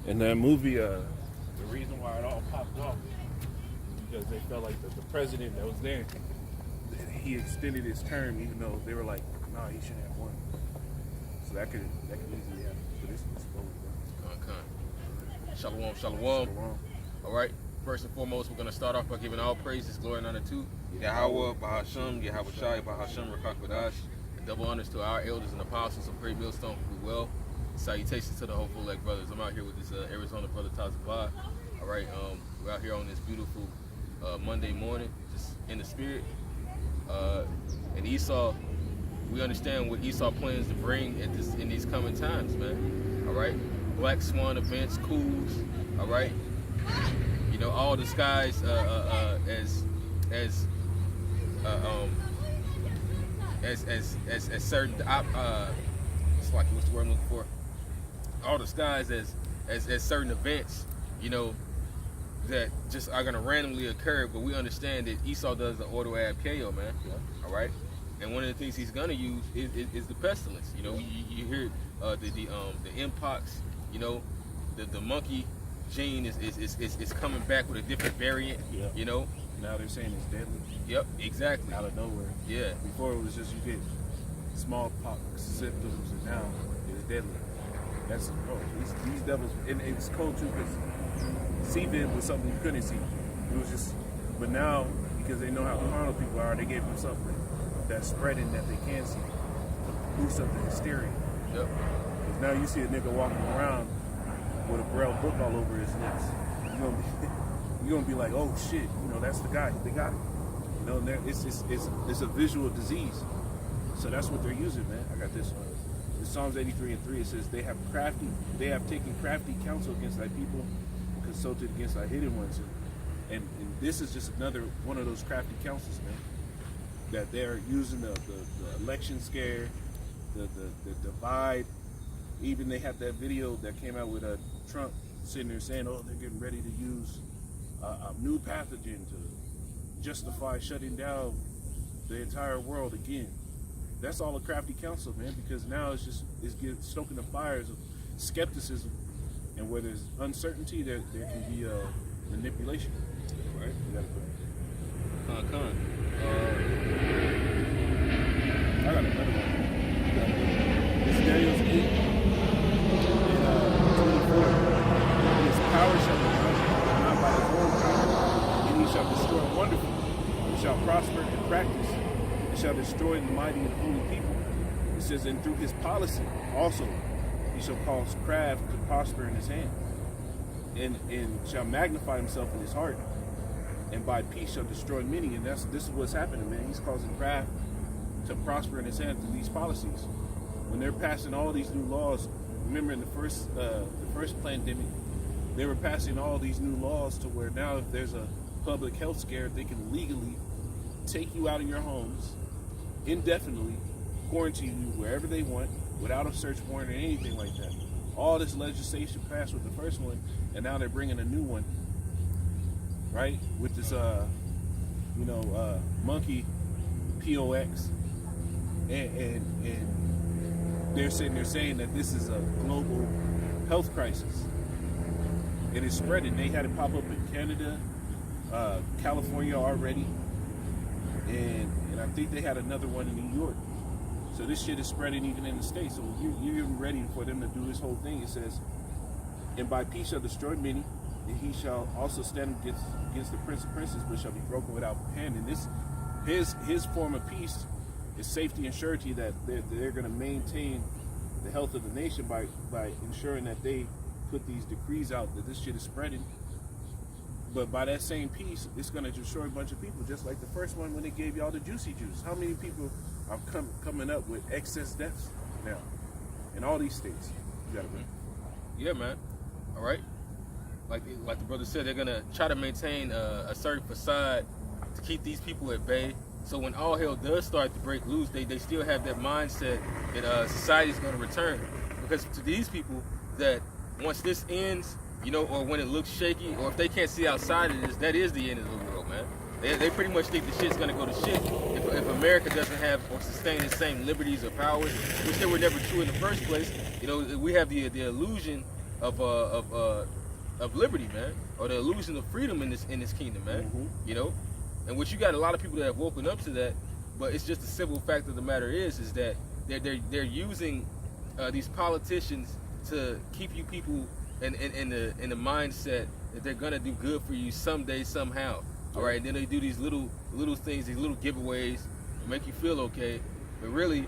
In that movie, the reason why it all popped off is because they felt like the president that was there, he extended his term, even though they were like, "Nah, he shouldn't have won." So that could easily happen. But it's Shalom, shalom. All right. First and foremost, we're going to start off by giving all praises, glory, and honor to Yahweh, Bahasham, Yahweh Shai, Bahasham, Rakakwadash, and double honors to our elders and apostles of Great Millstone who well. Salutations to the hopeful elect brothers. I'm out here with this Arizona brother Tazabah. All right, we're out here on this beautiful Monday morning, just in the spirit. And Esau, we understand what Esau plans to bring in these coming times, man. All right, Black Swan events, coups. All right, you know, all disguised as certain it's like, what's the word I'm looking for? All disguised as certain events, you know, that just are gonna randomly occur. But we understand that Esau does the ordo ab chaos, man. Yeah. All right, and one of the things he's gonna use is the pestilence. You know, you hear the mpox. You know, the monkey gene is coming back with a different variant. Yeah. You know, now they're saying it's deadly. Yep, exactly. Out of nowhere. Yeah. Before it was just you get smallpox symptoms, and now it's deadly. That's these devils, and it's cold too because seaweed was something you couldn't see. It was just, but now because they know how carnal people are, they gave them something that's spreading that they can see. Boost up the hysteria. Yep. Because now you see a nigga walking around with a Braille book all over his lips. You're gonna be like, oh shit, you know, that's the guy. They got it. You know, it's a visual disease. So that's what they're using, man. I got this one. In Psalms 83:3, it says they have taken crafty counsel against thy people, and consulted against thy hidden ones. And this is just another one of those crafty counsels, man. That they're using the election scare, the divide. Even they have that video that came out with Trump sitting there saying, oh, they're getting ready to use a new pathogen to justify shutting down the entire world again. That's all a crafty counsel, man, because now it's stoking the fires of skepticism, and where there's uncertainty, there can be manipulation, right? You gotta put it. I got another one. It's Daniel's 8 and 24. His power shall be not by his own power, and he shall destroy wonderfully. He shall prosper in practice. Shall destroy the mighty and holy people. It says, and through his policy also he shall cause craft to prosper in his hand, and shall magnify himself in his heart, and by peace shall destroy many. And this is what's happening, man. He's causing craft to prosper in his hand through these policies. When they're passing all these new laws, remember in the first pandemic, they were passing all these new laws to where now if there's a public health scare, they can legally take you out of your homes indefinitely, quarantine you wherever they want without a search warrant or anything like that. All this legislation passed with the first one, and now they're bringing a new one, right? With this, monkey POX, and they're sitting there saying that this is a global health crisis. It is spreading. They had it pop up in Canada, California already. And I think they had another one in New York. So this shit is spreading even in the States. So you're even ready for them to do this whole thing. It says, and by peace shall destroy many, and he shall also stand against the prince of princes, but shall be broken without hand. And this, his form of peace is safety and surety that they're going to maintain the health of the nation by ensuring that they put these decrees out that this shit is spreading. But by that same peace, it's going to destroy a bunch of people, just like the first one when they gave y'all the juicy juice. How many people are coming up with excess deaths now in all these states? You gotta yeah, man. All right. Like the brother said, they're going to try to maintain a certain facade to keep these people at bay. So when all hell does start to break loose, they still have that mindset that society is going to return. Because to these people, that once this ends, you know, or when it looks shaky, or if they can't see outside of this, that is the end of the world, man. They pretty much think the shit's gonna go to shit if America doesn't have or sustain the same liberties or powers, which they were never true in the first place. You know, we have the illusion of liberty, man, or the illusion of freedom in this kingdom, man. Mm-hmm. You know, and what you got a lot of people that have woken up to that, but it's just the simple fact of the matter is that they're using these politicians to keep you people in the mindset that they're gonna do good for you someday somehow. All right, and then they do these little things, these little giveaways, to make you feel okay, but really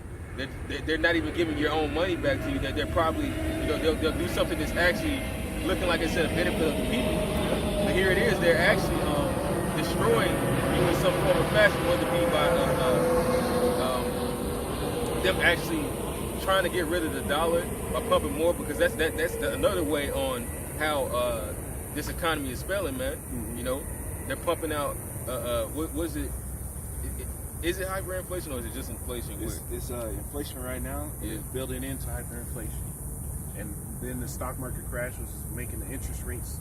they're not even giving your own money back to you. That they're probably, you know, they'll do something that's actually looking like it's a benefit of the people. But here it is, they're actually destroying you in some form or fashion, whether it be by them actually trying to get rid of the dollar by pumping more, because that's another way on how this economy is spelling, man. Mm-hmm. You know, they're pumping out what was it? Is it hyperinflation or is it just inflation? It's inflation right now. Yeah. It's building into hyperinflation, and then the stock market crash was making the interest rates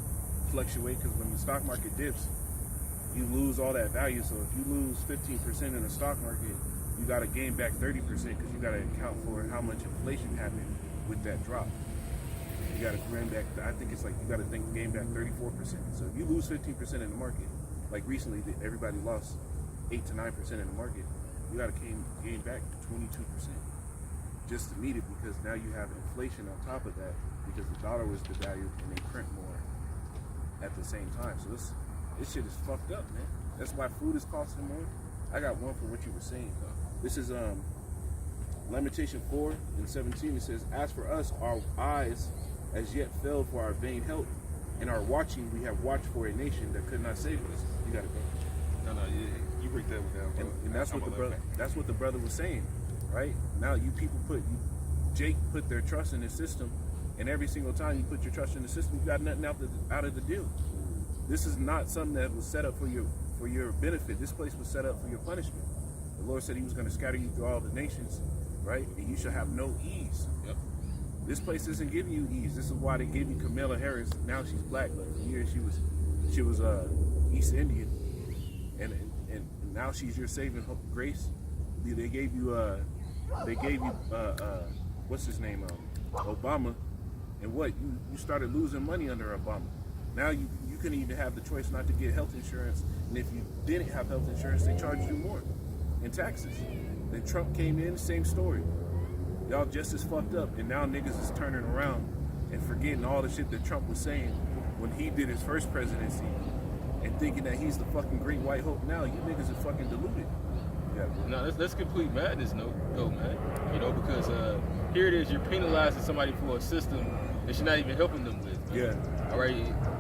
fluctuate, because when the stock market dips, you lose all that value. So if you lose 15% in the stock market, you got to gain back 30%, because you got to account for how much inflation happened with that drop. You got to gain back. I think it's like you got to gain back 34%. So if you lose 15% in the market, like recently, everybody lost 8 to 9% in the market. You got to gain back 22% just to meet it, because now you have inflation on top of that, because the dollar was devalued and they print more at the same time. So this shit is fucked up, man. That's why food is costing more. I got one for what you were saying. This is Lamentation 4:17. It says, "As for us, our eyes as yet failed for our vain help, and our watching we have watched for a nation that could not save us." You gotta go. No, you break that one down, bro. And that's what the brother. That's what the brother was saying, right? Now you people Jake put their trust in the system, and every single time you put your trust in the system, you got nothing out of the deal. This is not something that was set up for your benefit. This place was set up for your punishment. The Lord said He was going to scatter you through all the nations, right? And you shall have no ease. Yep. This place isn't giving you ease. This is why they gave you Kamala Harris. Now she's black, but for years she was East Indian, and now she's your saving grace. They gave you what's his name, Obama, and what you started losing money under Obama. Now you couldn't even have the choice not to get health insurance, and if you didn't have health insurance, they charged you more in taxes. Then Trump came in, same story. Y'all just as fucked up, and now niggas is turning around and forgetting all the shit that Trump was saying when he did his first presidency, and thinking that he's the fucking great white hope. Now you niggas are fucking deluded. Yeah, no, that's complete madness, though, man. You know, because here it is, you're penalizing somebody for a system that you're not even helping them with. Yeah. All right.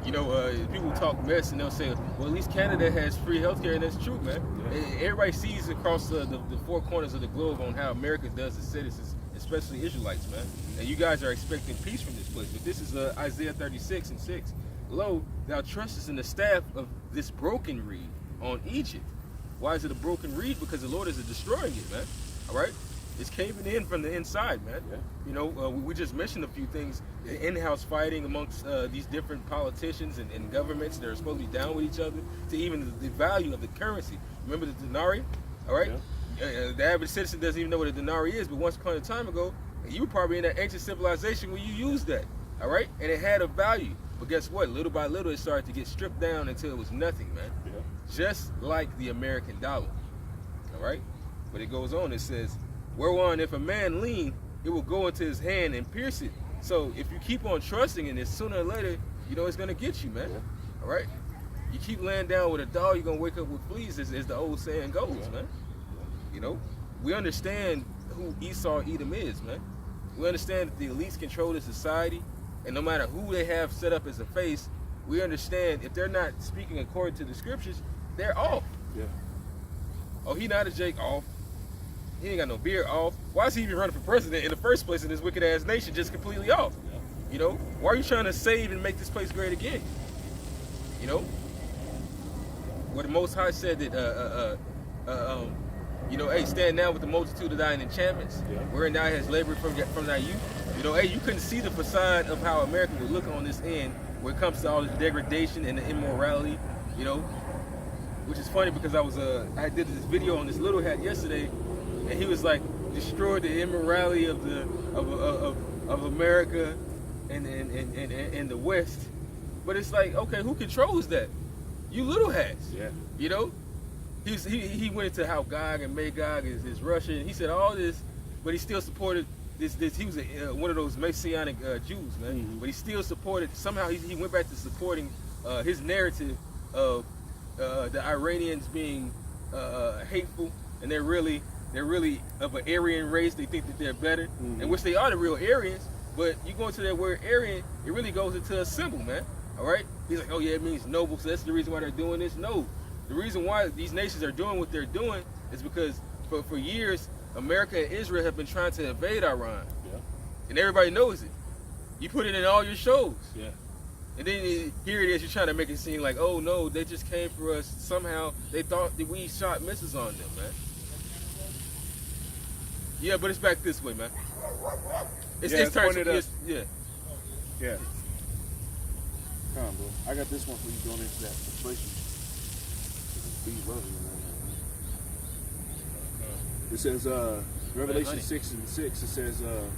You know, people talk mess and they'll say, well, at least Canada has free healthcare, and that's true, man. Yeah. Everybody sees across the four corners of the globe on how America does its citizens, especially Israelites, man. And you guys are expecting peace from this place. But this is Isaiah 36:6. Lo, thou trustest in the staff of this broken reed on Egypt. Why is it a broken reed? Because the Lord is destroying it, man. All right? It's caving in from the inside, man. Yeah. You know, we just mentioned a few things. The in-house fighting amongst these different politicians and governments that are supposed to be down with each other, to even the value of the currency. Remember the denarii? All right? Yeah. The average citizen doesn't even know what a denarii is, but once upon a time ago, you were probably in that ancient civilization where you used that. All right? And it had a value. But guess what? Little by little, it started to get stripped down until it was nothing, man. Yeah. Just like the American dollar. All right? But it goes on. It says, whereon if a man lean, it will go into his hand and pierce it. So if you keep on trusting in this, sooner or later, you know it's going to get you, man. Yeah. All right? You keep laying down with a dog, you're going to wake up with fleas, as the old saying goes, man. You know? We understand who Esau Edom is, man. We understand that the elites control the society, and no matter who they have set up as a face, we understand if they're not speaking according to the scriptures, they're off. Yeah. Oh, he not a Jake, off. He ain't got no beard, off. Why is he even running for president in the first place in this wicked ass nation? Just completely off. Yeah. You know, why are you trying to save and make this place great again? You know, where the Most High said that, you know, hey, stand now with the multitude of thine enchantments, wherein thou hast labored from thy youth. You know, hey, you couldn't see the facade of how America would look on this end when it comes to all this degradation and the immorality. You know, which is funny because I did this video on this little hat yesterday. And he was like, destroy the immorality of America, in the West. But it's like, okay, who controls that? You little hats. Yeah. You know? He went into how Gog and Magog is Russian. He said all this, but he still supported this. He was one of those Messianic Jews, man. Mm-hmm. But he still supported, somehow he went back to supporting his narrative of the Iranians being hateful, and they're really of an Aryan race. They think that they're better, and which they are the real Aryans. But you go into that word Aryan, it really goes into a symbol, man. All right? He's like, oh yeah, it means noble, so that's the reason why they're doing this. No, the reason why these nations are doing what they're doing is because for years, America and Israel have been trying to invade Iran. Yeah. And everybody knows it. You put it in all your shows. Yeah. And then here it is, you're trying to make it seem like, oh no, they just came for us. Somehow they thought that we shot missiles on them, man. Yeah, but it's back this way, man. It's pointed up. Yeah. Yeah. Come on, bro. I got this one for you going into that inflation. Be loving, it says, Revelation 6:6.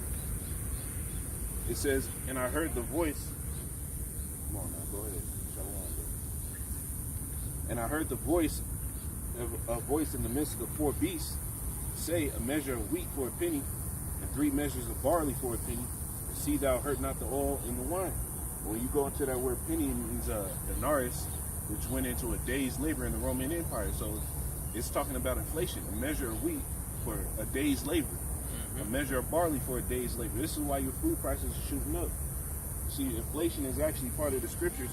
It says, and I heard the voice. Come on now, go ahead. Shalom, bro. And I heard the voice, a voice in the midst of the four beasts, say, a measure of wheat for a penny, and 3 measures of barley for a penny, and see thou hurt not the oil and the wine. When you go into that word penny, it means denarius, which went into a day's labor in the Roman Empire. So it's talking about inflation, a measure of wheat for a day's labor, a measure of barley for a day's labor. This is why your food prices are shooting up. See, inflation is actually part of the scriptures,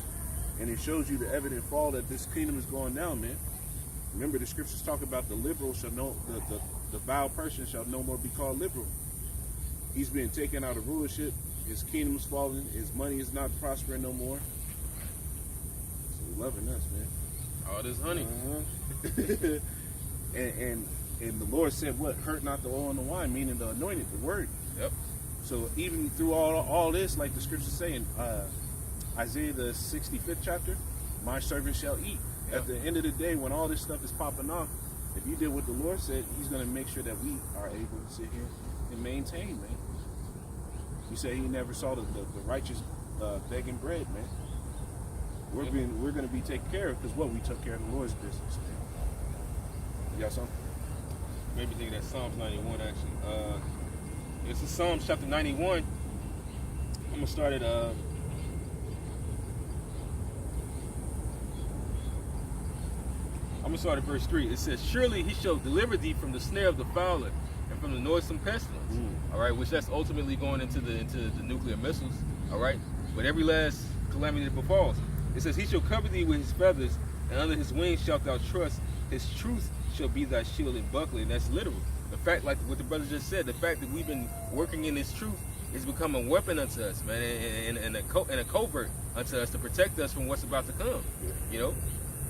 and it shows you the evident fall that this kingdom is going down, man. Remember, the scriptures talk about the liberal shall the vile person shall no more be called liberal. He's being taken out of rulership. His kingdom is falling. His money is not prospering no more. So we're loving us, man. All this honey. And the Lord said, what? Hurt not the oil and the wine, meaning the anointed, the word. Yep. So even through all this, like the scriptures say in Isaiah the 65th chapter, my servant shall eat. Yep. At the end of the day, when all this stuff is popping off, if you did what the Lord said, he's going to make sure that we are able to sit here and maintain, man. You say he never saw the righteous begging bread, man. We're going to be taken care of because what? We took care of the Lord's business, man. You got something? Maybe think that's Psalms 91 actually. It's in Psalms chapter 91. I'm gonna start at I'm gonna start at verse 3. It says, surely he shall deliver thee from the snare of the fowler and from the noisome pestilence. All right, which that's ultimately going into the nuclear missiles. All right, but every last calamity that befalls. It says, he shall cover thee with his feathers, and under his wings shalt thou trust. His truth shall be thy shield and buckler, and that's literal. The fact, like what the brother just said, the fact that we've been working in this truth is become a weapon unto us, man, and a covert unto us to protect us from what's about to come. You know,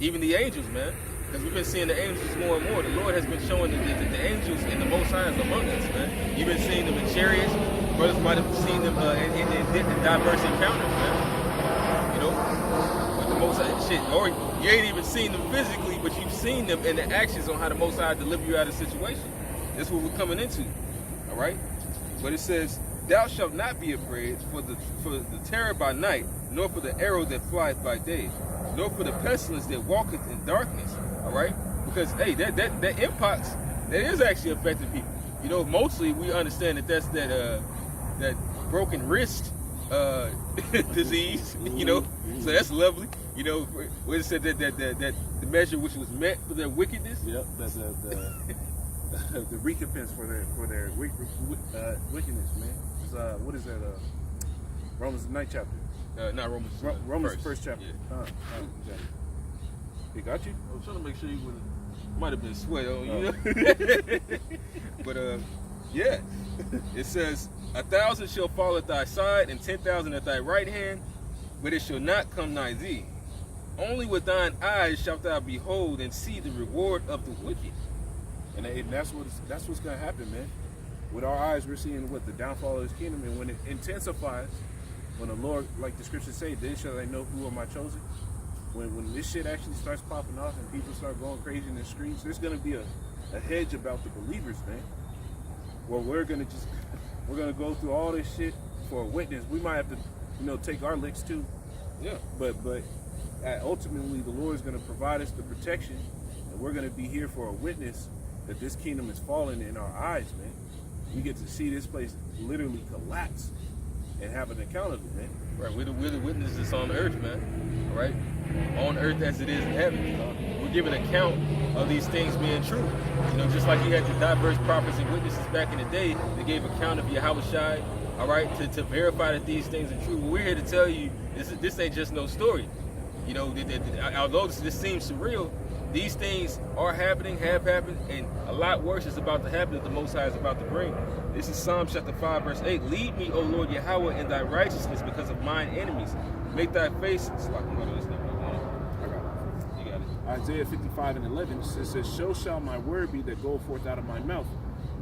even the angels, man, because we've been seeing the angels more and more. The Lord has been showing the angels and the Most High is among us, man. You've been seeing them in chariots. Brothers might have seen them in diverse encounters, man. You know, with the Most High, shit, or you ain't even seen them physically, but you've seen them in the actions on how the Most High deliver you out of the situation. That's what we're coming into, all right? But it says, thou shalt not be afraid for the terror by night, nor for the arrow that flieth by day, nor for the pestilence that walketh in darkness, all right? Because, hey, that mpox, that is actually affecting people. You know, mostly we understand that that's that broken wrist disease, you know, so that's lovely. You know, where it said that the measure which was met for their wickedness. Yep, the recompense for their wickedness, man. It's, what is that? Romans the 9th chapter. Not Romans. Romans first chapter. Yeah. Exactly. He got you? I was trying to make sure you might have been sweat on you. But yeah, it says 1,000 shall fall at thy side and 10,000 at thy right hand, but it shall not come nigh thee. Only with thine eyes shalt thou behold and see the reward of the wicked. And that's what's gonna happen, man. With our eyes, we're seeing what the downfall of his kingdom, and when it intensifies, when the Lord, like the scriptures say, then shall I know who are my chosen. When this shit actually starts popping off and people start going crazy in the streets, there's gonna be a hedge about the believers, man. Where we're gonna go through all this shit for a witness. We might have to take our licks too. Yeah. But ultimately, the Lord is going to provide us the protection, and we're going to be here for a witness that this kingdom is falling in our eyes, man. We get to see this place literally collapse and have an account of it, man. Right, we're the witnesses on earth, man. All right, on earth as it is in heaven. We're giving account of these things being true. Just like you had the diverse prophets and witnesses back in the day that gave account of Yahushua, all right, to verify that these things are true. But we're here to tell you this ain't just no story. Although this seems surreal, these things are happening, have happened, and a lot worse is about to happen that the Most High is about to bring. This is Psalm chapter 5, verse 8. Lead me, O Lord Yahweh, in thy righteousness because of mine enemies. Make thy face... You got it. Isaiah 55 and 11 says, So shall my word be that goeth forth out of my mouth.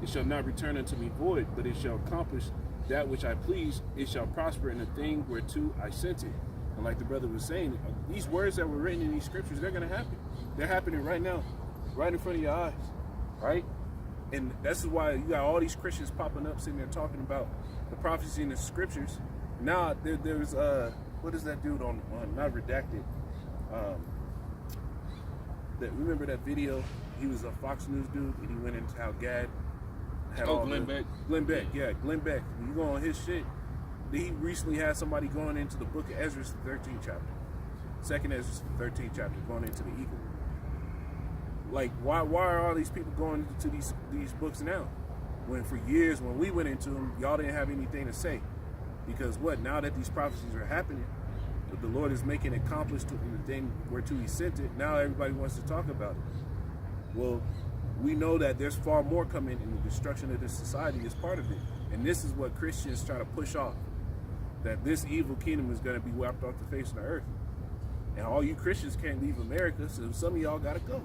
It shall not return unto me void, but it shall accomplish that which I please. It shall prosper in the thing whereto I sent it. And like the brother was saying, these words that were written in these scriptures, they're going to happen. They're happening right now, right in front of your eyes, right? And that's why you got all these Christians popping up, sitting there talking about the prophecy in the scriptures. Now, there's, what is that dude on not Redacted? Remember that video? He was a Fox News dude, and he went into how Gad had Glenn Beck. Glenn Beck, yeah, Glenn Beck. When you go on his shit, he recently had somebody going into the book of Ezra, the 13th chapter. 2nd Ezra, the 13th chapter, going into the eagle. Like, why are all these people going into these books now? When for years, when we went into them, y'all didn't have anything to say. Because now that these prophecies are happening, that the Lord is making it accomplished in the thing whereto he sent it, now everybody wants to talk about it. Well, we know that there's far more coming, and the destruction of this society is part of it. And this is what Christians try to push off. That this evil kingdom is going to be wiped off the face of the earth. And all you Christians can't leave America, so some of y'all got to go.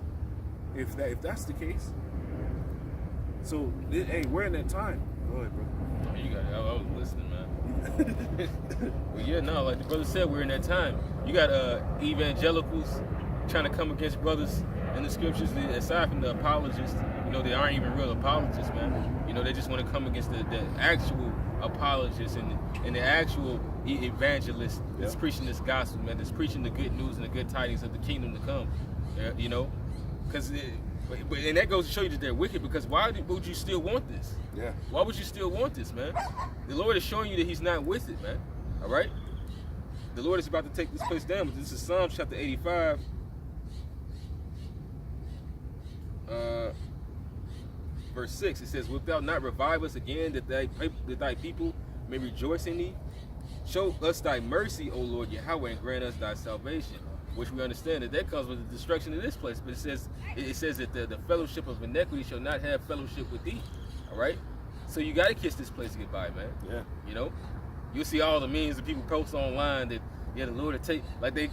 If that's the case. So, hey, we're in that time. Go ahead, bro. You got it. I was listening, man. Well, yeah, no, like the brother said, we're in that time. You got evangelicals trying to come against brothers in the scriptures. Aside from the apologists, they aren't even real apologists, man. They just want to come against the actual apologists and the actual evangelists that's preaching this gospel, man. That's preaching the good news and the good tidings of the kingdom to come. Because and that goes to show you that they're wicked. Because why would you still want this? Yeah. Why would you still want this, man? The Lord is showing you that He's not with it, man. All right. The Lord is about to take this place down. But this is Psalm chapter 85. Verse 6, it says, Wilt thou not revive us again, that thy people may rejoice in thee? Show us thy mercy, O Lord Yahweh, and grant us thy salvation. Which we understand that comes with the destruction of this place. But it says that the fellowship of iniquity shall not have fellowship with thee. All right? So you got to kiss this place goodbye, man. Yeah. You'll see all the memes that people post online that, the Lord will take, like the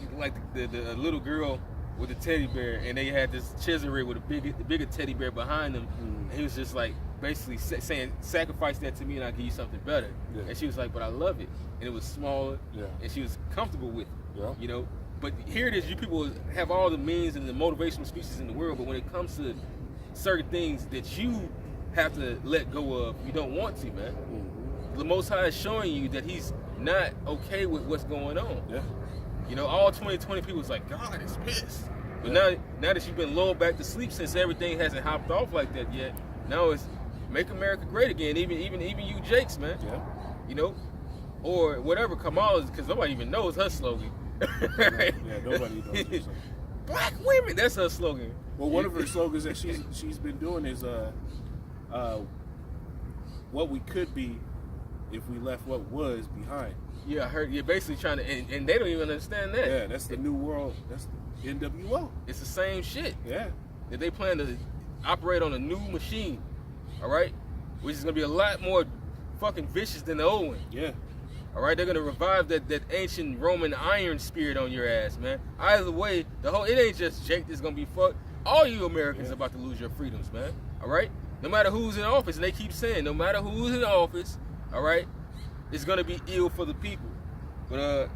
little girl with a teddy bear, and they had this chisel rig with a bigger teddy bear behind them. And he was just like basically saying, sacrifice that to me and I'll give you something better. Yeah. And she was like, but I love it. And it was smaller, and she was comfortable with it, Yeah. But here it is, you people have all the means and the motivational speeches in the world, but when it comes to certain things that you have to let go of, you don't want to, man. The Most High is showing you that He's not okay with what's going on. Yeah. All 2020 people was like, God is pissed. But now that you've been lulled back to sleep since everything hasn't hopped off like that yet, now it's make America great again. Even you Jakes, man. Yeah. Or whatever Kamala's, because nobody even knows her slogan. Yeah, nobody knows. Black women, that's her slogan. Well, one of her slogans that she's been doing is what we could be if we left what was behind. Yeah, I heard you're basically trying to, and they don't even understand that. Yeah, that's the new world. That's the NWO. It's the same shit. Yeah. That they plan to operate on a new machine, all right? Which is gonna be a lot more fucking vicious than the old one. Yeah. All right, they're gonna revive that ancient Roman iron spirit on your ass, man. Either way, it ain't just Jake that's gonna be fucked. All you Americans are about to lose your freedoms, man. All right, no matter who's in office, and they keep saying, no matter who's in office, all right, it's gonna be ill for the people. But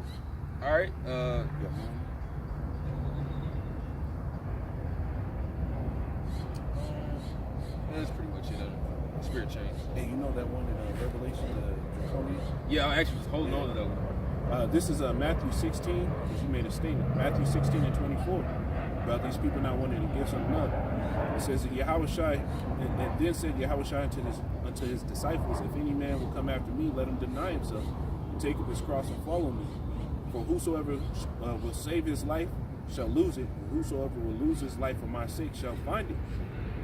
all right, that's pretty much it. Spirit change. Hey, you know that one in Revelation, the Draconians? Yeah, I actually was holding on to that one. This is Matthew 16, because you made a statement. Matthew 16 and 24 about these people not wanting to give something up. It says that Yahushua, and then said Yahushua unto his disciples, if any man will come after me, let him deny himself and take up his cross and follow me. For whosoever will save his life shall lose it, and whosoever will lose his life for my sake shall find it.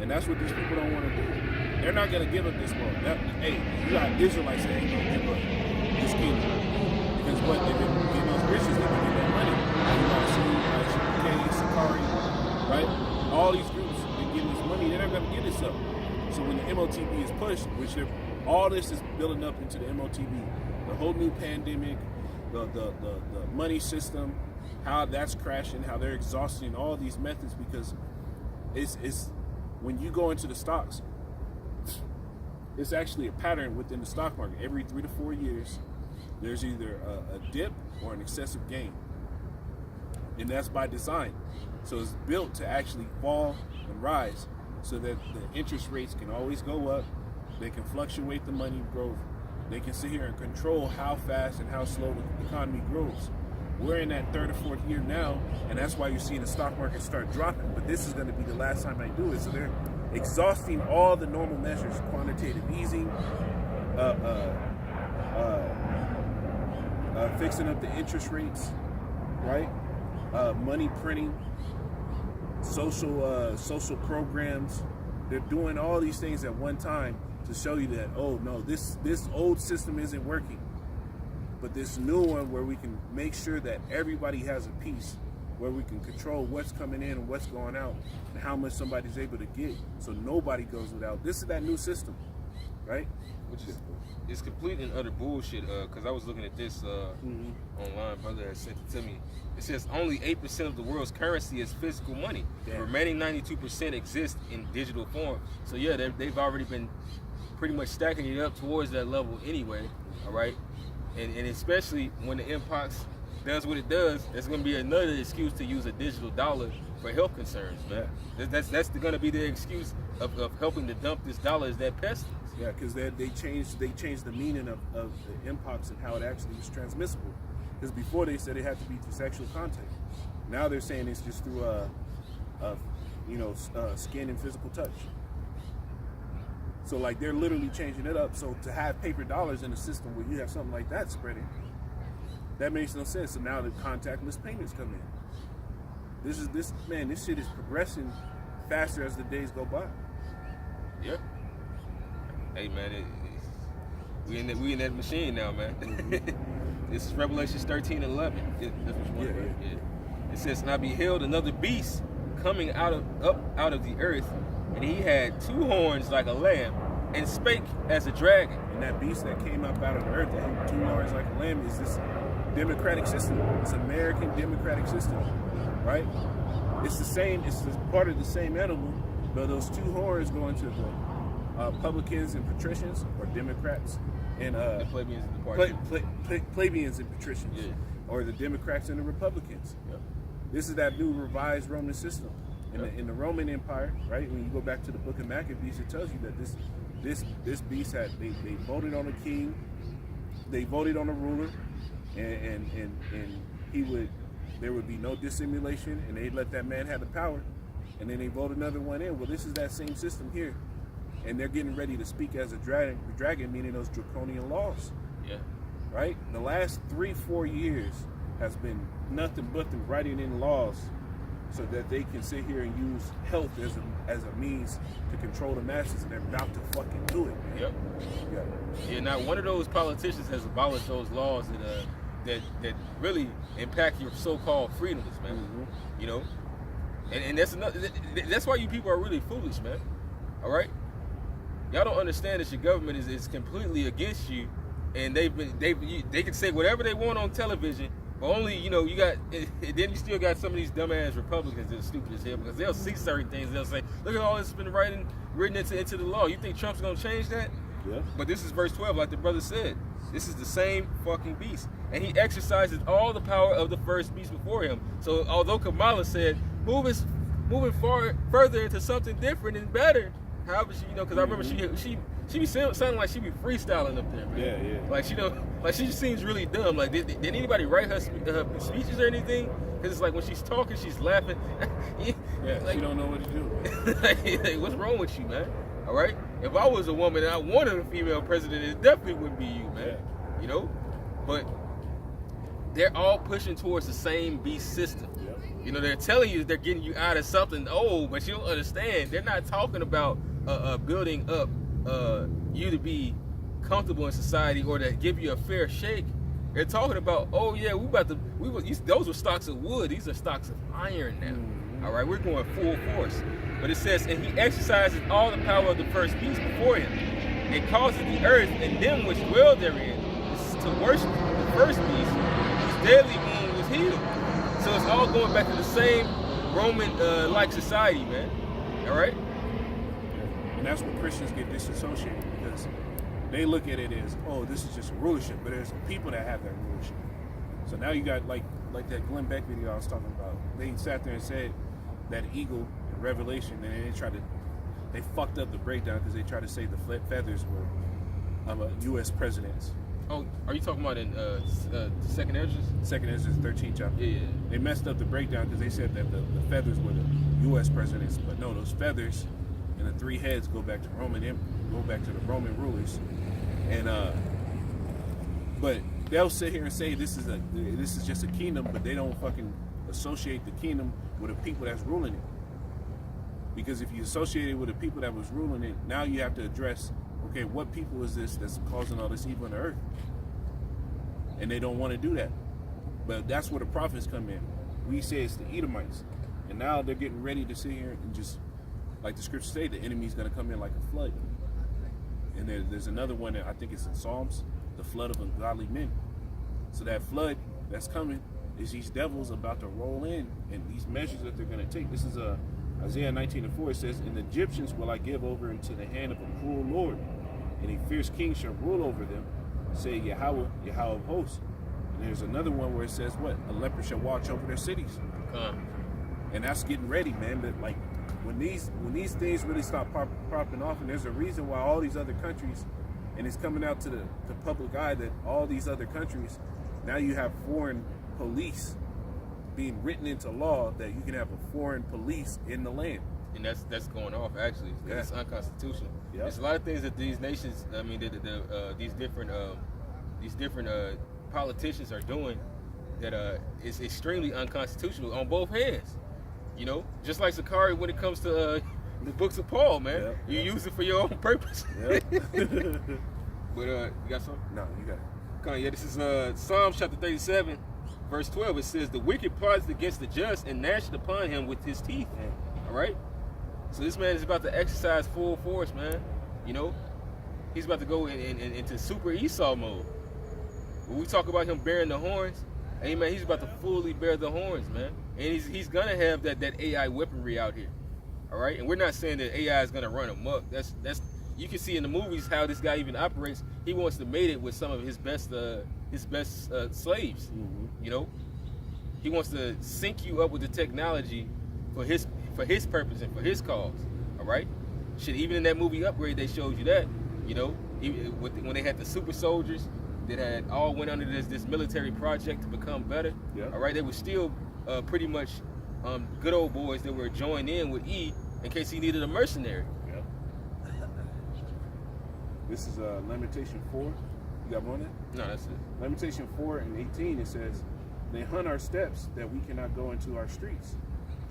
And that's what these people don't want to do. They're not going to give up this world. Hey, you got Israelites that ain't going to give up this kingdom. Because what? They've been getting those riches, they've been getting that money. You got CK, Sakari, right? All these groups have been getting this money. They're not going to get this up. So when the MOTB is pushed, which all this is building up into the MOTB, the whole new pandemic, the money system, how that's crashing, how they're exhausting all these methods, because it's when you go into the stocks, it's actually a pattern within the stock market. Every 3 to 4 years, there's either a dip or an excessive gain. And that's by design. So it's built to actually fall and rise so that the interest rates can always go up. They can fluctuate the money growth. They can sit here and control how fast and how slow the economy grows. We're in that 3rd or 4th year now, and that's why you're seeing the stock market start dropping. But this is going to be the last time they do it. So they're exhausting all the normal measures: quantitative easing, fixing up the interest rates, right? Money printing, social programs. They're doing all these things at one time to show you that, oh no, this old system isn't working. But this new one, where we can make sure that everybody has a piece, where we can control what's coming in and what's going out, and how much somebody's able to get, so nobody goes without. This is that new system, right? Which is it's complete and utter bullshit. Because I was looking at this online. Brother had sent it to me. It says only 8% of the world's currency is physical money. Damn. The remaining 92% exist in digital form. So yeah, they've already been pretty much stacking it up towards that level anyway. All right. And especially when the Mpox does what it does, that's going to be another excuse to use a digital dollar for health concerns, man. Yeah. That's going to be the excuse of helping to dump this dollar, is that pestilence. Yeah, because they changed the meaning of the Mpox and how it actually was transmissible. Because before they said it had to be through sexual contact. Now they're saying it's just through skin and physical touch. So like they're literally changing it up. So to have paper dollars in a system where you have something like that spreading, that makes no sense. So now the contactless payments come in. This shit is progressing faster as the days go by. Yep. Hey man, we in that machine now, man. This is Revelations 13:11. That's what you want, right? Yeah. It says, "And I beheld another beast coming up out of the earth, and he had 2 horns like a lamb, and spake as a dragon." And that beast that came up out of the earth, that had 2 horns like a lamb, is this democratic system. It's American democratic system, right? It's the same. It's part of the same animal, but those 2 horns go into the publicans and patricians, or Democrats, and the plebeians and the party. Plebeians and patricians, yeah. Or the Democrats and the Republicans. Yep. This is that new revised Roman system. In the Roman Empire, right? When you go back to the Book of Maccabees, it tells you that this beast had they voted on a king, they voted on a ruler, and there would be no dissimulation, and they'd let that man have the power, and then they vote another one in. Well, this is that same system here, and they're getting ready to speak as a dragon, meaning those draconian laws. Yeah. Right? The last 3-4 years has been nothing but them writing in laws so that they can sit here and use health as a means to control the masses, and they're about to fucking do it, man. Yep. Yeah. Now one of those politicians has abolished those laws that really impact your so-called freedoms, man. Mm-hmm. You know, and that's why you people are really foolish, man. All right, y'all don't understand that your government is completely against you, and they can say whatever they want on television. But only, you got, then you still got some of these dumbass Republicans that are stupid as hell, because they'll see certain things. They'll say, look at all this has been written into the law. You think Trump's going to change that? Yeah. But this is verse 12, like the brother said. This is the same fucking beast. And he exercises all the power of the first beast before him. So although Kamala said, moving further into something different and better, however, because I remember she be sounding like she be freestyling up there, man. Yeah. Like she just seems really dumb. Like did anybody write her speeches or anything? Because it's like when she's talking, she's laughing. Yeah, like, she don't know what to do. Like, what's wrong with you, man? All right. If I was a woman and I wanted a female president, it definitely wouldn't be you, man. Yeah. You know, but they're all pushing towards the same beast system. Yep. You know, they're telling you they're getting you out of something old, but you don't understand. They're not talking about building up you to be comfortable in society or to give you a fair shake. They're talking about, oh yeah, those were stocks of wood. These are stocks of iron now. Mm-hmm. All right, we're going full force. But it says, and he exercises all the power of the first beast before him, and causes the earth and them which dwell therein to worship the first beast, whose deadly wound was healed. So it's all going back to the same Roman-like society, man. All right? And that's what Christians get disassociated, because they look at it as, oh, this is just rulership, but there's people that have that rulership. So now you got like that Glenn Beck video I was talking about. They sat there and said that eagle in Revelation, and they fucked up the breakdown because they tried to say the feathers were U.S. presidents. Oh, are you talking about in Second Ezra? Second Ezra 13th chapter. Yeah. They messed up the breakdown because they said that the feathers were the U.S. presidents, but no, those feathers and the three heads go back to the Roman rulers, and but they'll sit here and say this is just a kingdom, but they don't fucking associate the kingdom with the people that's ruling it. Because if you associate it with the people that was ruling it, now you have to address, okay, what people is this that's causing all this evil on the earth? And they don't want to do that. But that's where the prophets come in. We say it's the Edomites. And now they're getting ready to sit here and just, like the scriptures say, the enemy's going to come in like a flood. And there's another one that I think it's in Psalms, the flood of ungodly men. So that flood that's coming is these devils about to roll in, and these measures that they're going to take. This is Isaiah 19:4. It says, "And the Egyptians will I give over into the hand of a cruel Lord, and a fierce king shall rule over them, say Yahweh of hosts." And there's another one where it says what? A leper shall watch over their cities. And that's getting ready, man. But like when these things really start popping off, and there's a reason why all these other countries, and it's coming out to the public eye that all these other countries, now you have foreign police being written into law that you can have a foreign police in the land. And that's going off actually. Yeah. It's unconstitutional. Yep. There's a lot of things that these nations, I mean, these different politicians are doing that is extremely unconstitutional on both hands. You know, just like Sakari when it comes to the books of Paul, man. Yep. You use it for your own purpose. Yep. But you got something? No, you got it. Okay, yeah, this is Psalms chapter 37, verse 12. It says, "The wicked plots against the just and gnashed upon him with his teeth." All right? So this man is about to exercise full force, man. You know? He's about to go into super Esau mode. When we talk about him bearing the horns, hey, man, he's about to fully bear the horns, man. And he's going to have that AI weaponry out here. All right? And we're not saying that AI is going to run amok. That's you can see in the movies how this guy even operates. He wants to mate it with some of his best slaves. Mm-hmm. You know, he wants to sync you up with the technology for his purpose and for his cause. All right. Shit, even in that movie Upgrade, they showed you that. You know, when they had the super soldiers that had all went under this military project to become better. Yeah. All right, they were still pretty much good old boys that were joined in with E in case he needed a mercenary. This is Lamentation 4. You got more on that? No, that's it. Lamentation 4 and 18, it says, "They hunt our steps that we cannot go into our streets.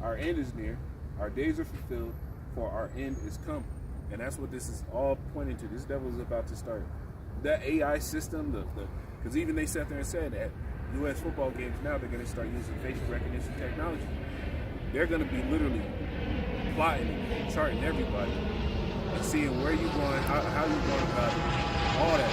Our end is near, our days are fulfilled, for our end is come." And that's what this is all pointing to. This devil is about to start. That AI system, because even they sat there and said that U.S. football games now, they're going to start using facial recognition technology. They're going to be literally plotting and charting everybody and seeing where you're going, how you're going about it, all that.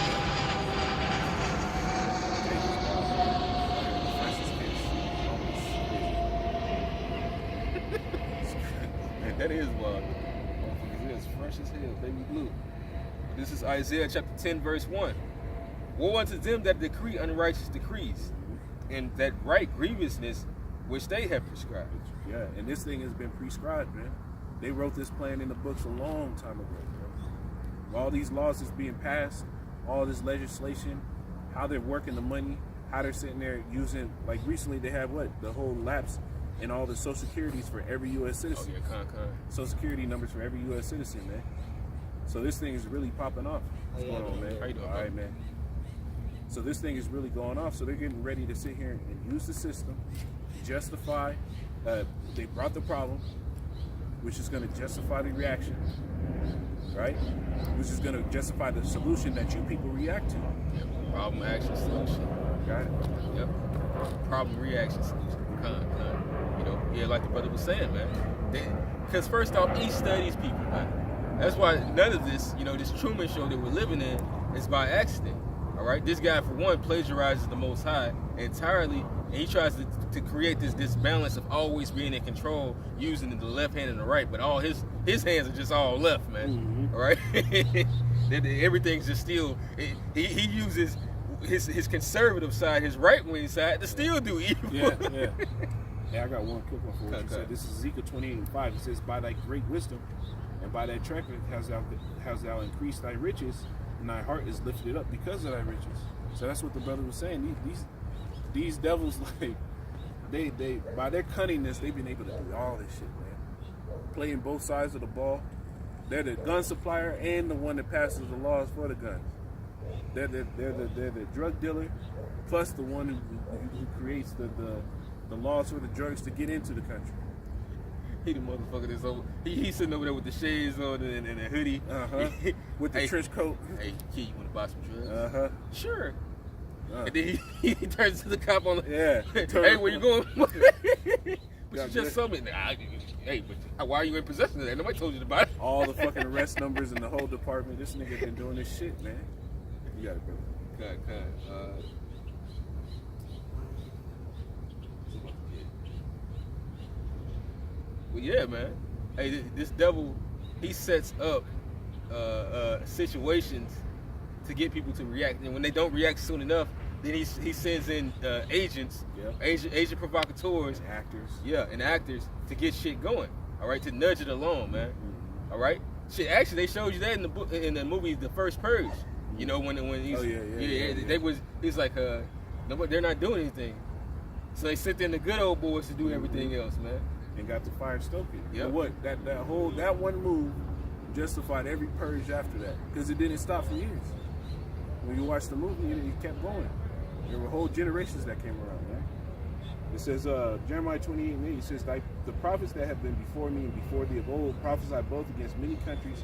That is wild. It is fresh as hell, baby blue. This is Isaiah chapter 10, verse 1. "Woe unto them that decree unrighteous decrees, and that write grievousness which they have prescribed." Yeah, and this thing has been prescribed, man. They wrote this plan in the books a long time ago, bro. all these laws that's being passed, all this legislation, how they're working the money, how they're sitting there using, like recently they have the whole lapse in all the social securities for every U.S. citizen. Oh, yeah, Social security numbers for every U.S. citizen, man. So this thing is really popping off. What's going on, man? How you doing, all right, man. So this thing is really going off. So they're getting ready to sit here and use the system, justify. They brought the problem, which is going to justify the reaction, right? Which is going to justify the solution that you people react to. Yep. Problem, action, solution. Got it? Yep. Problem, reaction, solution. You know, yeah, like the brother was saying, man. Because first off, he studies people, man. That's why none of this, you know, this Truman Show that we're living in is by accident. All right, this guy, for one, plagiarizes the Most High entirely, and he tries to create this balance of always being in control, using the left hand and the right, but all his hands are just all left, man. Mm-hmm. All right, everything's just still. He uses his conservative side, his right wing side, to still do evil. Yeah. Hey, I got one quick one for what you said. This is Ezekiel 28:5. It says, "By thy great wisdom and by thy trumpet hast thou increased thy riches, and thy heart is lifted up because of thy riches." So that's what the brother was saying. These devils, like, they by their cunningness, they've been able to do all this shit, man. Playing both sides of the ball. They're the gun supplier and the one that passes the laws for the guns. They're the drug dealer, plus the one who creates the laws for the drugs to get into the country. He the motherfucker that's over. He's sitting over there with the shades on and a hoodie. With the trench coat. Hey, kid, you want to buy some drugs? Sure. And then he turns to the cop on the. Yeah. Hey, where you going? But you just told me. Hey, but why are you in possession of that? Nobody told you to buy it. All the fucking arrest numbers in the whole department. This nigga been doing this shit, man. You got it, bro. God. Well, yeah, man. Hey, this devil, he sets up situations to get people to react, and when they don't react soon enough, then he sends in agents, agent provocateurs, and actors to get shit going. All right, to nudge it along, man. All right, shit. Actually, they showed you that in the movie The First Purge. You know when he's he's like they're not doing anything, so they sent in the good old boys to do everything else, man. And got the fire stoking. Yep. But what that one move justified every purge after that, because it didn't stop for years. When you watch the movie, it kept going. There were whole generations that came around, man. It says Jeremiah 28:8. It says, the prophets that have been before me and before thee of old prophesied both against many countries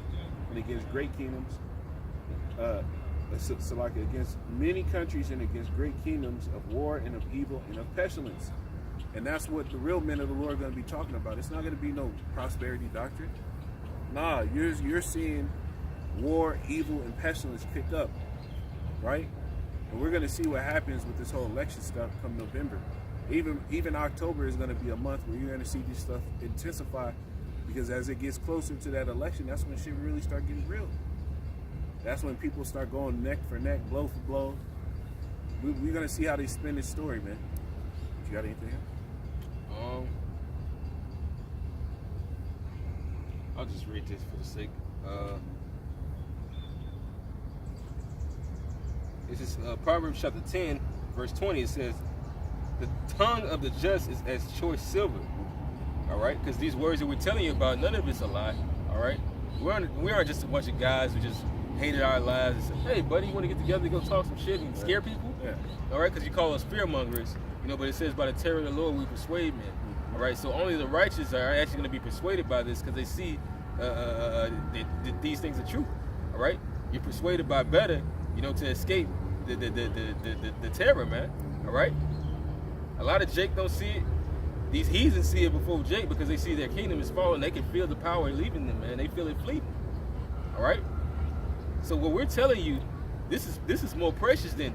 and against great kingdoms. Against many countries and against great kingdoms of war and of evil and of pestilence. And that's what the real men of the Lord are going to be talking about. It's not going to be no prosperity doctrine. Nah, you're seeing war, evil, and pestilence pick up, right? And we're going to see what happens with this whole election stuff come November. Even October is going to be a month where you're going to see this stuff intensify, because as it gets closer to that election, that's when shit really start getting real. That's when people start going neck for neck, blow for blow. We're going to see how they spin this story, man. You got anything else? I'll just read this for the sake. This is Proverbs chapter 10, verse 20. It says, "The tongue of the just is as choice silver." All right, because these words that we're telling you about, none of it's a lie. All right, we aren't just a bunch of guys who just hated our lives and said, "Hey, buddy, you want to get together and go talk some shit and scare people?" Yeah. All right, because you call us fear mongers. You know, but it says, "By the terror of the Lord we persuade men." All right, so only the righteous are actually going to be persuaded by this, because they see these things are true. All right, you're persuaded by better, you know, to escape the terror, man. All right, a lot of Jake don't see it. These heathens see it before Jake, because they see their kingdom is falling. They can feel the power leaving them, man. They feel it fleeting. All right, so what we're telling you, this is more precious than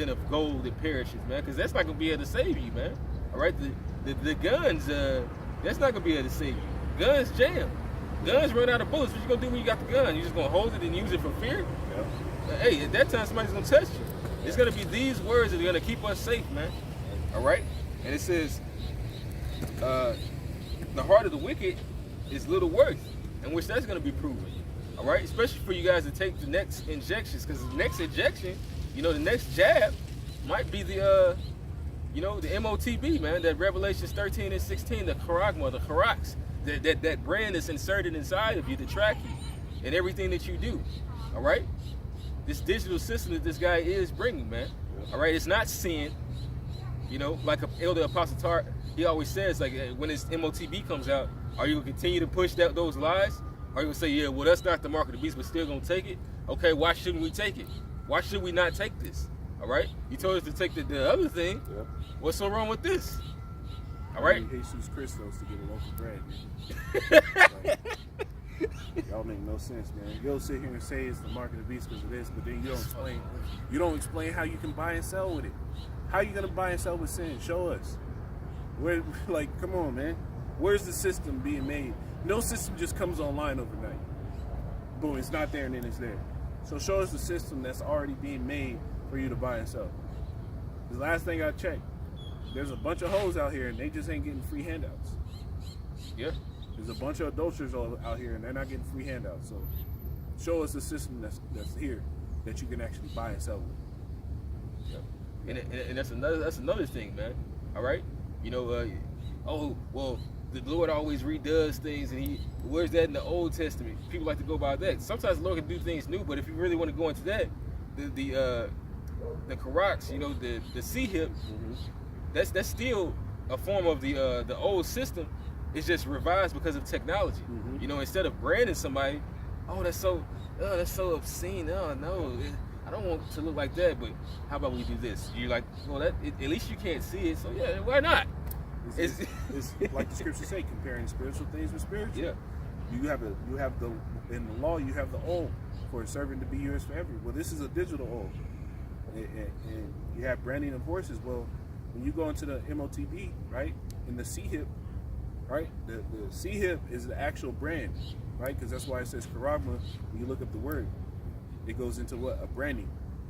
of gold that perishes, man, because that's not gonna be able to save you, man. All right, the guns, that's not gonna be able to save you. Guns jam. Guns run out of bullets. What you gonna do when you got the gun? You just gonna hold it and use it for fear? Yep. Hey, at that time somebody's gonna test you. It's gonna be these words that are gonna keep us safe, man. All right, and it says, the heart of the wicked is little worth, in which that's gonna be proven. All right, especially for you guys to take the next injections, because the next injection, you know, the next jab might be the you know, the MOTB, man, that Revelations 13 and 16, the charagma, the charax, that brand is inserted inside of you to track you and everything that you do. All right, this digital system that this guy is bringing, man. All right, it's not sin. You know, like Elder Apostle Tart, he always says, like, when his MOTB comes out, are you gonna continue to push those lies? Are you gonna say, yeah, well, that's not the mark of the beast, but still gonna take it? Okay, why shouldn't we take it? Why should we not take this? All right, you told us to take the other thing. Yep. What's so wrong with this? All right. Jesus Christos to get a loaf of bread. Like, y'all make no sense, man. You'll sit here and say it's the mark of the beast because of this, but then you don't explain how you can buy and sell with it. How you gonna buy and sell with sin? Show us. Where, like, come on, man. Where's the system being made? No system just comes online overnight. Boom, it's not there and then it's there. So show us the system that's already being made for you to buy and sell. The last thing I checked, there's a bunch of hoes out here and they just ain't getting free handouts. Yeah. There's a bunch of adulterers out here and they're not getting free handouts. So show us the system that's here that you can actually buy and sell with. Yeah. And that's another thing, man. All right. You know, oh well, the Lord always redoes things, and where's that in the Old Testament? People like to go by that. Sometimes the Lord can do things new, but if you really want to go into that, the Karax, you know, the C hip, that's still a form of the old system. It's just revised because of technology. You know, instead of branding somebody, oh, that's so obscene. Oh no, I don't want to look like that. But how about we do this? You're like, well, at least you can't see it, so yeah, why not? It's like the scriptures say, comparing spiritual things with spiritual. Yeah. You have the in the law you have the old for a servant to be yours forever. Well, this is a digital old, and you have branding of horses. Well, when you go into the MOTB, right, in the C hip, right, the C hip is the actual brand, right, because that's why it says charagma. When you look up the word, it goes into what? A branding.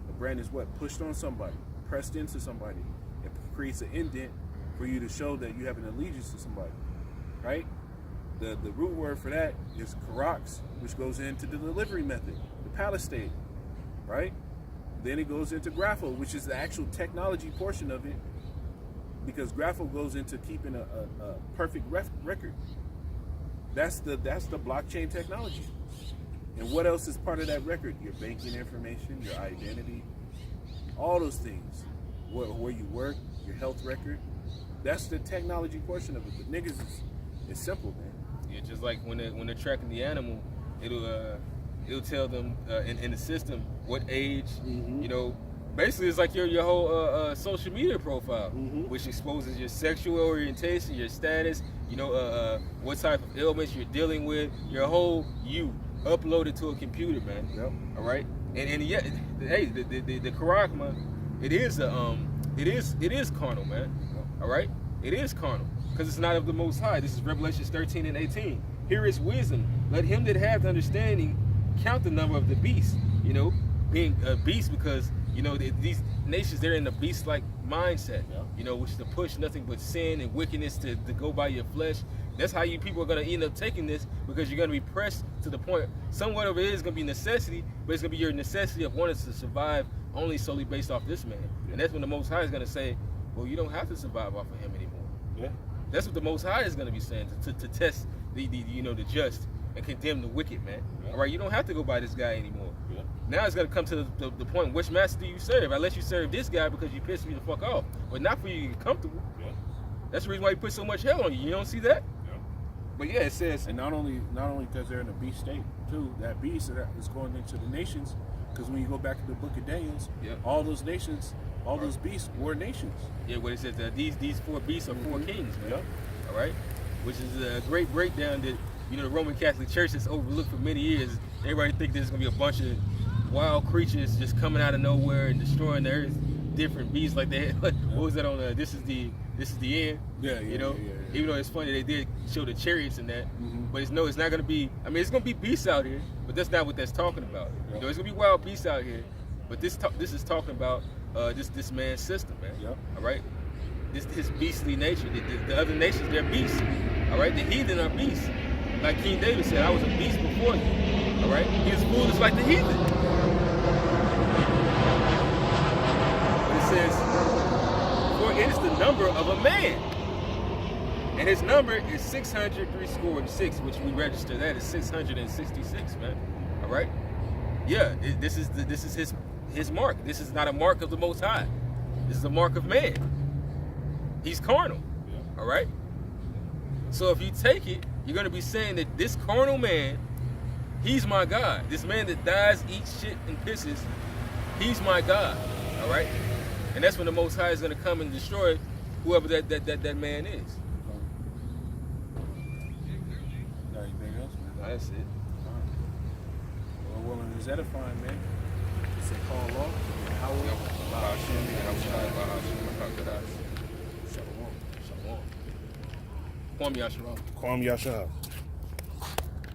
A brand is what? Pushed on somebody, pressed into somebody. It creates an indent for you to show that you have an allegiance to somebody, right? The root word for that is karax, which goes into the delivery method, the palisade, right? Then it goes into grapho, which is the actual technology portion of it, because grapho goes into keeping a perfect record. That's the blockchain technology. And what else is part of that record? Your banking information, your identity, all those things. Where you work, your health record. That's the technology portion of it. But niggas, it's simple, man. Yeah, just like when they're tracking the animal, it'll tell them in the system what age. You know, basically it's like your whole social media profile, which exposes your sexual orientation, your status. You know, what type of ailments you're dealing with. Your whole you uploaded to a computer, man. Yep. All right. And yeah, hey, the charagma, it is carnal, man. All right, it is carnal because it's not of the Most High. This is Revelations 13 and 18. Here is wisdom. Let him that hath understanding count the number of the beast. You know, being a beast because you know these nations, they're in a beast-like mindset. Yeah. You know, which is to push nothing but sin and wickedness to go by your flesh. That's how you people are going to end up taking this, because you're going to be pressed to the point. Somewhat of it is going to be necessity, but it's going to be your necessity of wanting to survive only solely based off this man. And that's when the Most High is going to say, well, you don't have to survive off of him anymore. Yeah. That's what the Most High is going to be saying to test the just and condemn the wicked, man. Yeah. All right, you don't have to go by this guy anymore. Yeah. Now it's going to come to the point, which master do you serve? I let you serve this guy because you pissed me the fuck off, but not for you to get comfortable. Yeah. That's the reason why he put so much hell on you. You don't see that? But yeah, it says, and not only because they're in a beast state too. That beast is going into the nations, because when you go back to the book of Daniel, all those nations, all those beasts were nations. Yeah, what it says that these four beasts are four kings, man. Yep. All right, which is a great breakdown that the Roman Catholic Church has overlooked for many years. Everybody think there's gonna be a bunch of wild creatures just coming out of nowhere and destroying the earth. Different beasts like that. What was that on? This is the end. Yeah. Even though it's funny they did show the chariots in that, but it's not going to be. I mean, it's going to be beasts out here, but that's not what that's talking about. Yeah. It's going to be wild beasts out here, but this is talking about this man's system, man. Yeah. All right, his beastly nature. The other nations, they're beasts. All right, the heathen are beasts. Like King David said, I was a beast before you. All right? He was foolish like the heathen. But it says, for it is the number of a man. And his number is 666, which we register that as 666, man. All right? Yeah, this is his mark. This is not a mark of the Most High. This is a mark of man. He's carnal. All right? So if you take it, you're going to be saying that this carnal man, he's my God. This man that dies, eats shit, and pisses, he's my God. All right? And that's when the Most High is going to come and destroy whoever that man is. Got anything else, man? That's it. Well, is edifying, man. It's a call off. Shalom. Kwame Yasharal. Kwam Yasha.